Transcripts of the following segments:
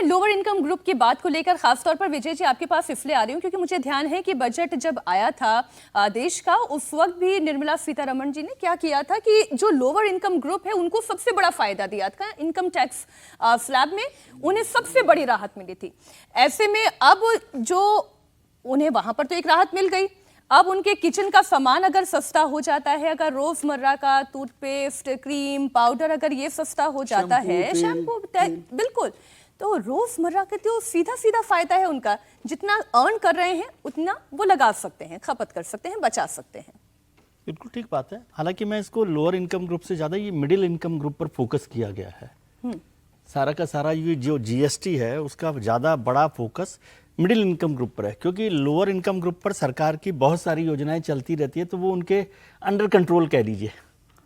Lower income group की बात को लेकर खासतौर पर विजय जी आपके पास इसलिए आ रही हूँ क्योंकि मुझे ध्यान है कि बजट जब आया था देश का, उस वक्त भी निर्मला सीतारमण जी ने क्या किया था कि जो लोअर इनकम ग्रुप है उनको सबसे बड़ा फायदा दिया था इनकम टैक्स स्लैब में, उन्हें सबसे बड़ी राहत मिली थी। ऐसे में अब जो उन्हें वहां पर तो एक राहत मिल गई, अब उनके किचन का सामान अगर सस्ता हो जाता है, अगर रोजमर्रा का टूथपेस्ट, क्रीम, पाउडर अगर ये सस्ता हो जाता है, शैम्पू, बिल्कुल, तो रोजमर्रा के तो सीधा सीधा फायदा है उनका। जितना अर्न कर रहे हैं उतना वो लगा सकते हैं, खपत कर सकते हैं, बचा सकते हैं। बिल्कुल ठीक बात है। हालांकि मैं इसको लोअर इनकम ग्रुप से ज़्यादा ये मिडिल इनकम ग्रुप पर फोकस किया गया है। सारा का सारा ये जो जीएसटी है उसका ज़्यादा बड़ा फोकस मिडिल इनकम ग्रुप पर है, क्योंकि लोअर इनकम ग्रुप पर सरकार की बहुत सारी योजनाएं चलती रहती है, तो वो उनके अंडर कंट्रोल कह लीजिए।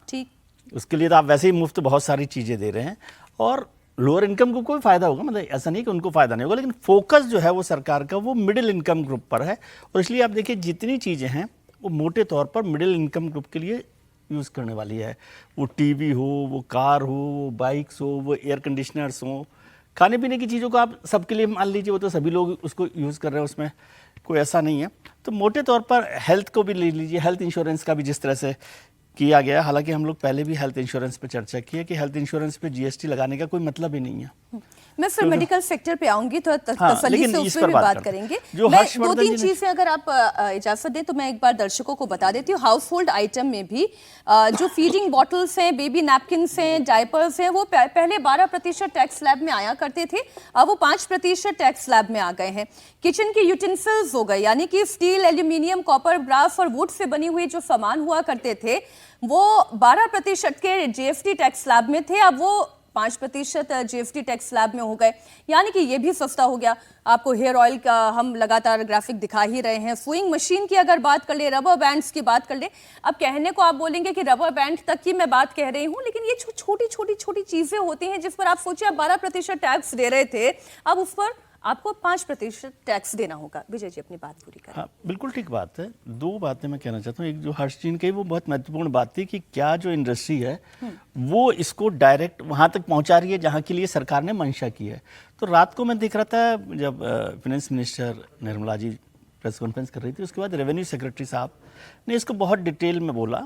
ठीक, उसके लिए तो आप वैसे ही मुफ्त बहुत सारी चीज़ें दे रहे हैं और लोअर इनकम ग्रुप को भी फायदा होगा, मतलब ऐसा नहीं कि उनको फायदा नहीं होगा, लेकिन फोकस जो है वो सरकार का वो मिडिल इनकम ग्रुप पर है। और इसलिए आप देखिए जितनी चीज़ें हैं वो मोटे तौर पर मिडिल इनकम ग्रुप के लिए यूज़ करने वाली है। वो टीवी हो, वो कार हो, वो बाइक्स हो, वो एयर कंडीशनर्स हो, खाने पीने की चीज़ों को आप सबके लिए मान लीजिए, वो तो सभी लोग उसको यूज़ कर रहे हैं, उसमें कोई ऐसा नहीं है। तो मोटे तौर पर हेल्थ को भी ले लीजिए, हेल्थ इंश्योरेंस का भी जिस तरह से किया गया, हालांकि हम लोग पहले भी हेल्थ इंश्योरेंस पे चर्चा की है कि हेल्थ इंश्योरेंस पे जीएसटी लगाने का कोई मतलब ही नहीं है। मैं फिर मेडिकल सेक्टर पे आऊंगी तो तसल्ली से उस पर भी बात करेंगे। मैं दो तीन चीजें अगर आप इजाजत दें तो मैं एक बार दर्शकों को बता देती हूँ। हाउस होल्ड आइटम में भी जो फीडिंग बॉटल्स हैं, बेबी नैपकिन्स हैं, डायपर्स हैं, वो पहले 12% टैक्स स्लैब में आया करते थे, अब वो 5% टैक्स स्लैब में आ गए हैं। किचन की यूटेंसिल्स हो गए, यानी कि स्टील, एल्यूमिनियम, कॉपर, ब्रास और वुड से बनी हुई जो सामान हुआ करते थे वो 12% के जीएसटी टैक्स स्लैब में थे, अब वो 5% जीएसटी टैक्स स्लैब में हो गए, यानी कि ये भी सस्ता हो गया। आपको हेयर ऑयल का हम लगातार ग्राफिक दिखा ही रहे हैं। सुइंग मशीन की अगर बात कर ले, रबर बैंड्स की बात कर ले, अब कहने को आप बोलेंगे कि रबर बैंड तक की मैं बात कह रही हूँ, लेकिन ये छोटी छोटी छोटी चीजें होती हैं जिस पर आप सोचिए आप 12% टैक्स दे रहे थे, अब उस पर आपको 5% टैक्स देना होगा। विजय जी अपनी बात पूरी करें। हाँ, बिल्कुल ठीक बात है। दो बातें मैं कहना चाहता हूँ। एक जो हर्ष जी ने कही वो बहुत महत्वपूर्ण बात थी कि क्या जो इंडस्ट्री है वो इसको डायरेक्ट वहाँ तक पहुँचा रही है जहाँ के लिए सरकार ने मंशा की है। तो रात को मैं देख रहा था जब finance minister Nirmala ji press conference कर रही थी, उसके बाद रेवेन्यू सेक्रेटरी साहब ने इसको बहुत डिटेल में बोला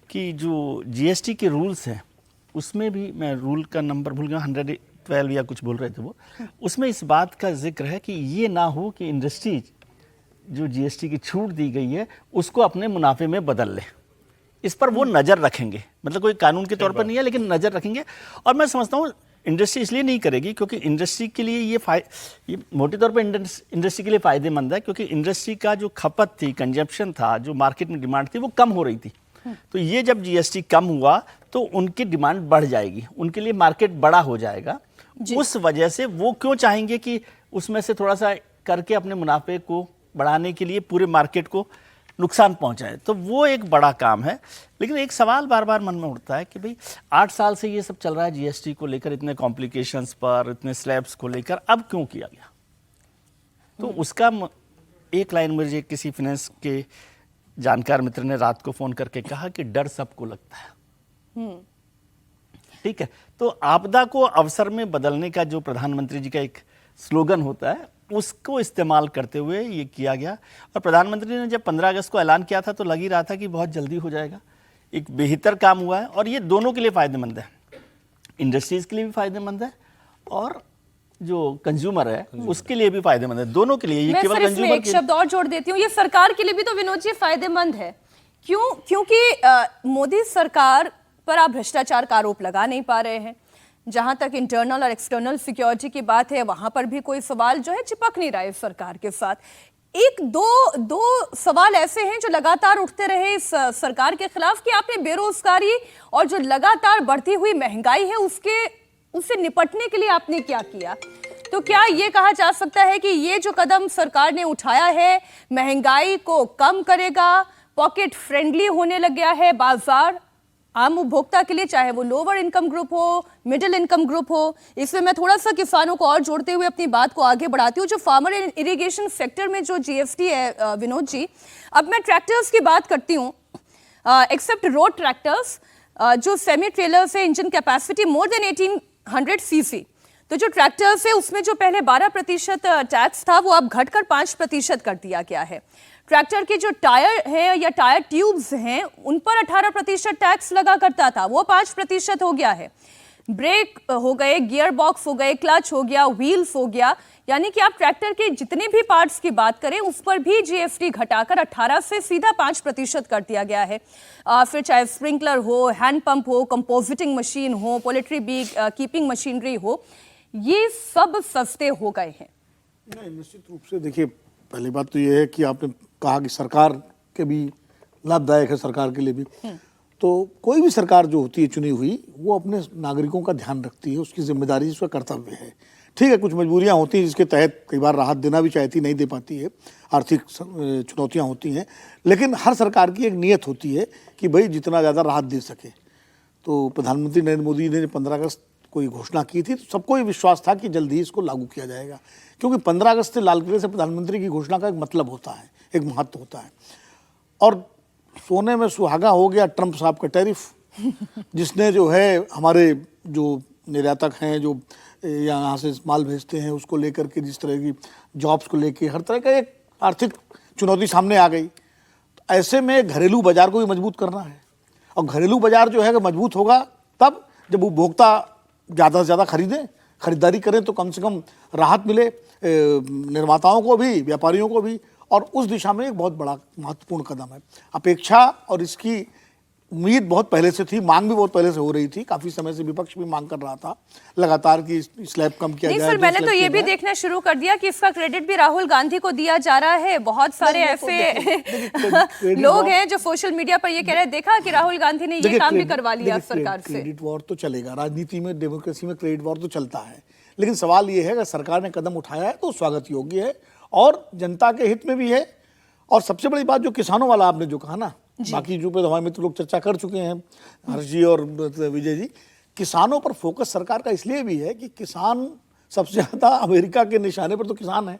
कि जो जीएसटी के रूल्स हैं उसमें भी, मैं रूल का नंबर भूल गया, 112 या कुछ बोल रहे थे वो, उसमें इस बात का जिक्र है कि ये ना हो कि इंडस्ट्री जो जीएसटी की छूट दी गई है उसको अपने मुनाफे में बदल ले। इस पर वो नज़र रखेंगे, मतलब कोई कानून के तौर पर नहीं है लेकिन नज़र रखेंगे। और मैं समझता हूँ इंडस्ट्री इसलिए नहीं करेगी क्योंकि इंडस्ट्री के लिए ये मोटे तौर पर इंडस्ट्री के लिए फ़ायदेमंद है, क्योंकि इंडस्ट्री का जो खपत थी, कंजप्शन था, जो मार्केट में डिमांड थी वो कम हो रही थी। तो ये जब जीएसटी कम हुआ तो उनकी डिमांड बढ़ जाएगी, उनके लिए मार्केट बड़ा हो जाएगा। उस वजह से वो क्यों चाहेंगे कि उसमें से थोड़ा सा करके अपने मुनाफे को बढ़ाने के लिए पूरे मार्केट को नुकसान पहुंचाए, तो वो एक बड़ा काम है। लेकिन एक सवाल बार बार मन में उठता है कि भाई 8 साल से ये सब चल रहा है जीएसटी को लेकर, इतने कॉम्प्लिकेशंस पर, इतने स्लैब्स को लेकर, अब क्यों किया गया? तो उसका एक लाइन मुझे किसी फाइनेंस के जानकार मित्र ने रात को फोन करके कहा कि डर सबको लगता है। ठीक है, तो आपदा को अवसर में बदलने का जो प्रधानमंत्री जी का एक स्लोगन होता है उसको इस्तेमाल करते हुए ये किया गया। और प्रधानमंत्री ने जब 15 अगस्त को ऐलान किया था तो लग ही रहा था कि बहुत जल्दी हो जाएगा, एक बेहतर काम हुआ है और ये दोनों के लिए फ़ायदेमंद है, इंडस्ट्रीज़ के लिए भी फ़ायदेमंद है और जो कंज्यूमर है उसके लिए भी फायदेमंद है, दोनों के लिए। ये केवल कंज्यूमर एक शब्द और जोड़ देती हूँ, ये सरकार के लिए भी तो विनोद जी फायदेमंद है। क्यों? क्योंकि मोदी सरकार पर आप भ्रष्टाचार का आरोप लगा नहीं पा रहे हैं। जहां तक इंटरनल और एक्सटर्नल सिक्योरिटी की बात है वहां पर भी कोई सवाल जो है चिपक नहीं रहा है सरकार के साथ। एक दो सवाल ऐसे हैं जो लगातार उठते रहे इस सरकार के खिलाफ कि आपने बेरोजगारी और जो लगातार बढ़ती हुई महंगाई है उससे निपटने के लिए आपने क्या किया। तो क्या ये कहा जा सकता है कि ये जो कदम सरकार ने उठाया है महंगाई को कम करेगा, पॉकेट फ्रेंडली होने लग गया है बाजार आम उपभोक्ता के लिए, चाहे वो लोअर इनकम ग्रुप हो, मिडिल इनकम ग्रुप हो? इसमें मैं थोड़ा सा किसानों को और जोड़ते हुए अपनी बात को आगे बढ़ाती हूँ। जो फार्मर इरिगेशन सेक्टर में जो जीएसटी है विनोद जी, अब मैं ट्रैक्टर्स की बात करती हूँ, एक्सेप्ट रोड ट्रैक्टर्स जो सेमी ट्रेलर से engine capacity more than 1800 CC, तो जो ट्रैक्टर्स है उसमें जो पहले 12% टैक्स था वो अब घटकर 5% कर दिया गया है। ट्रैक्टर के जो टायर है या टायर ट्यूब्स हैं उन पर 18% टैक्स लगा करता था, वो 5% हो गया है। ब्रेक हो गए, गियर बॉक्स हो गए, क्लच हो गया, व्हील्स हो गया, यानी कि आप ट्रैक्टर के जितने भी पार्ट्स की बात करें उस पर भी जीएसटी घटाकर 18 से सीधा 5% कर दिया गया है। फिर चाहे स्प्रिंकलर हो, हैंड पंप हो, कंपोजिटिंग मशीन हो, पोल्ट्री बी कीपिंग मशीनरी हो, ये सब सस्ते हो गए हैं। नहीं, निश्चित रूप से देखिए, पहली बात तो ये है कि आपने कहा कि सरकार के भी लाभदायक है, सरकार के लिए भी। तो कोई भी सरकार जो होती है चुनी हुई, वो अपने नागरिकों का ध्यान रखती है, उसकी जिम्मेदारी, उसका कर्तव्य है। ठीक है, कुछ मजबूरियां होती हैं जिसके तहत कई बार राहत देना भी चाहती, नहीं दे पाती है, आर्थिक चुनौतियां होती हैं, लेकिन हर सरकार की एक नीयत होती है कि भाई जितना ज़्यादा राहत दे सके। तो प्रधानमंत्री नरेंद्र मोदी ने 15 अगस्त को घोषणा की थी, तो सबको ये विश्वास था कि जल्द ही इसको लागू किया जाएगा, क्योंकि 15 अगस्त से लाल किले से प्रधानमंत्री की घोषणा का एक मतलब होता है, एक महत्व होता है। और सोने में सुहागा हो गया ट्रंप साहब का टैरिफ, जिसने जो है हमारे जो निर्यातक हैं, जो यहाँ से माल भेजते हैं, उसको लेकर के जिस तरह की जॉब्स को लेके हर तरह का एक आर्थिक चुनौती सामने आ गई। तो ऐसे में घरेलू बाजार को भी मजबूत करना है, और घरेलू बाजार जो है मजबूत होगा तब जब उपभोक्ता ज़्यादा से ज़्यादा खरीदारी करें, तो कम से कम राहत मिले निर्माताओं को भी, व्यापारियों को भी, और उस दिशा में एक बहुत बड़ा महत्वपूर्ण कदम है। अपेक्षा और इसकी उम्मीद बहुत पहले से थी, मांग भी बहुत पहले से हो रही थी, काफी समय से विपक्ष भी मांग कर रहा था लगातार कि स्लैब कम किया जाए। फिर मैंने तो ये भी देखना शुरू कर दिया कि इसका क्रेडिट भी राहुल गांधी को दिया जा रहा है। बहुत सारे ऐसे लोग हैं जो सोशल मीडिया पर ये कह रहे हैं, देखा कि राहुल गांधी ने ये काम भी करवा लिया सरकार से। क्रेडिट वॉर तो चलेगा, राजनीति में, डेमोक्रेसी में क्रेडिट वॉर तो चलता है, लेकिन सवाल ये है कि सरकार ने कदम उठाया है तो स्वागत योग्य है और जनता के हित में भी है। और सबसे बड़ी बात जो किसानों वाला आपने जो कहा ना, बाकी जो पे हमारे मित्र लोग चर्चा कर चुके हैं, हर्ष जी और विजय जी, किसानों पर फोकस सरकार का इसलिए भी है कि किसान सबसे ज्यादा अमेरिका के निशाने पर तो किसान है।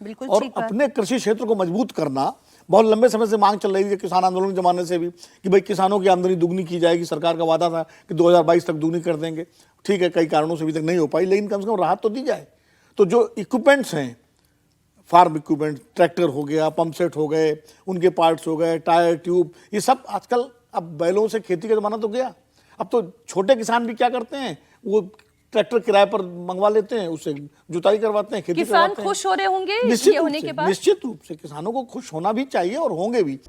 बिल्कुल। और अपने कृषि क्षेत्र को मजबूत करना बहुत लंबे समय से मांग चल रही थी, किसान आंदोलन के जमाने से भी, कि भाई किसानों की आमदनी दुगनी की जाएगी। सरकार का वादा था कि 2022 तक दुगनी कर देंगे। ठीक है, कई कारणों से अभी तक नहीं हो पाई, लेकिन कम से कम राहत तो दी जाए। तो जो इक्विपमेंट्स हैं, फार्म इक्विपमेंट, ट्रैक्टर हो गया, पंप सेट हो गए, उनके पार्ट्स हो गए, टायर ट्यूब, ये सब आजकल, अब बैलों से खेती का जमाना तो गया, अब तो छोटे किसान भी क्या करते हैं, वो ट्रैक्टर किराए पर मंगवा लेते हैं, उससे जुताई करवाते हैं, खेती करवाते हैं। किसान खुश हो रहे होंगे ये होने के बाद। निश्चित रूप से किसानों को खुश होना भी चाहिए और होंगे भी।